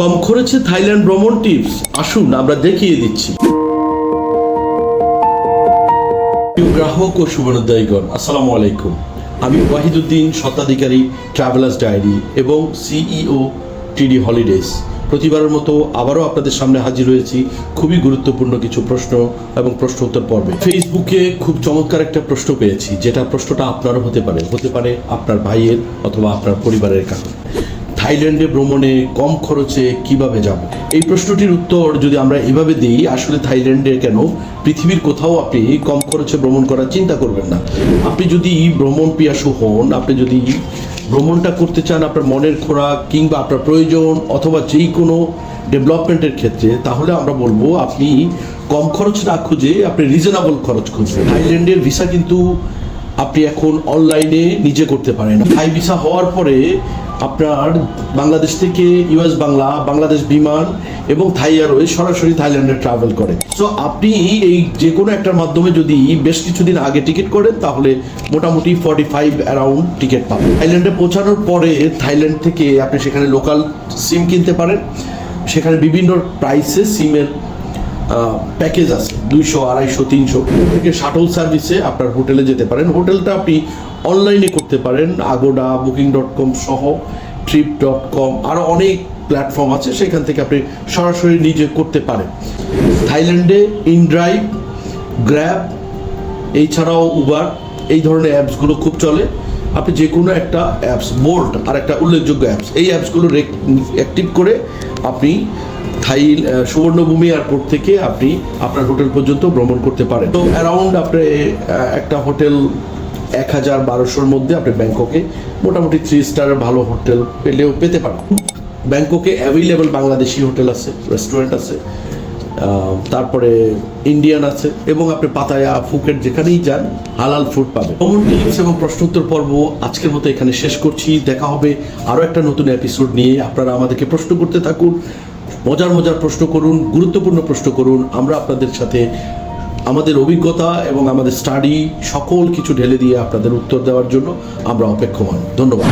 কম খরচে থাইল্যান্ড ভ্রমণ টিপস আসুন আমরা দেখিয়ে দিচ্ছি। প্রিয় গ্রাহক ও শুভনোদয়গণ, আসসালামু আলাইকুম। আমি ওয়াহিদুদ্দিন, স্বত্বাধিকারী ট্রাভেলার্স ডায়েরি এবং সিইও টিডি হলিডেজ। প্রতিবারের মতো আবারও আপনাদের সামনে হাজির হয়েছি খুবই গুরুত্বপূর্ণ কিছু প্রশ্ন এবং প্রশ্ন উত্তর পর্বে। ফেসবুকে খুব চমৎকার একটা প্রশ্ন পেয়েছি, যেটা প্রশ্নটা আপনারও হতে পারে আপনার ভাইয়ের অথবা আপনার পরিবারের কারণে। থাইল্যান্ডে ভ্রমণে কম খরচে কিভাবে যাব? এই প্রশ্নটির উত্তর যদি আমরা এভাবে দিই, আসলে থাইল্যান্ডে কেন, পৃথিবীর কোথাও আপনি কম খরচে ভ্রমণ করার চিন্তা করবেন না। আপনি যদি ভ্রমণ পিয়াসু হন, আপনি যদি ভ্রমণটা করতে চান আপনার মনের খোরাক কিংবা আপনার প্রয়োজন অথবা যেই কোনো ডেভেলপমেন্টের ক্ষেত্রে, তাহলে আমরা বলবো আপনি কম খরচ না খুঁজে আপনি রিজনেবল খরচ খুঁজবেন। থাইল্যান্ডের ভিসা কিন্তু আপনি এখন অনলাইনে নিজে করতে পারেন। থাই ভিসা হওয়ার পরে আপনার বাংলাদেশ থেকে ইউএস বাংলাদেশ বিমান এবং থাই এয়ারওয়েজ সরাসরি থাইল্যান্ডে ট্রাভেল করে। সো আপনি এই যে কোনো একটার মাধ্যমে যদি বেশ কিছুদিন আগে টিকিট করেন, তাহলে মোটামুটি 45 অ্যারাউন্ড টিকিট পাবেন। থাইল্যান্ডে পৌঁছানোর পরে থাইল্যান্ড থেকে আপনি সেখানে লোকাল সিম কিনতে পারেন। সেখানে বিভিন্ন প্রাইসে সিমের প্যাকেজ আছে, 200, 250, 300 থেকে শাটল সার্ভিসে আপনার হোটেলে যেতে পারেন। হোটেলটা আপনি অনলাইনে করতে পারেন, আগোডা, বুকিং.com সহ, ট্রিপ.com আরও অনেক প্ল্যাটফর্ম আছে, সেখান থেকে আপনি সরাসরি নিজে করতে পারেন। থাইল্যান্ডে ইনড্রাইভ, গ্র্যাব, এছাড়াও উবার, এই ধরনের অ্যাপসগুলো খুব চলে। আপনি যে কোনো একটা অ্যাপস, বোল্ট আর একটা উল্লেখযোগ্য অ্যাপস, এই অ্যাপসগুলো অ্যাক্টিভ করে আপনি সুবর্ণভূমি এয়ারপোর্ট থেকে আপনি আপনার হোটেল পর্যন্ত ভ্রমণ করতে পারেন। তো অ্যারাউন্ড আপনি একটা হোটেল 1000-1200-র মধ্যে আপনি ব্যাংককে মোটামুটি 3 স্টারের ভালো হোটেল পেতে পারেন। ব্যাংককে অ্যাভেলেবল বাংলাদেশি হোটেল আছে, রেস্টুরেন্ট আছে, তারপরে ইন্ডিয়ান আছে, এবং আপনি পাতায়া, ফুকেট যেখানেই যান হালাল ফুড পাবেন। ভ্রমণ টিপস এবং প্রশ্নোত্তর পর্ব আজকের মতো এখানে শেষ করছি। দেখা হবে আরও একটা নতুন এপিসোড নিয়ে। আপনারা আমাদেরকে প্রশ্ন করতে থাকুন, মজার প্রশ্ন করুন, গুরুত্বপূর্ণ প্রশ্ন করুন। আমরা আপনাদের সাথে আমাদের অভিজ্ঞতা এবং আমাদের স্টাডি সকল কিছু ঢেলে দিয়ে আপনাদের উত্তর দেওয়ার জন্য আমরা অপেক্ষমান। ধন্যবাদ।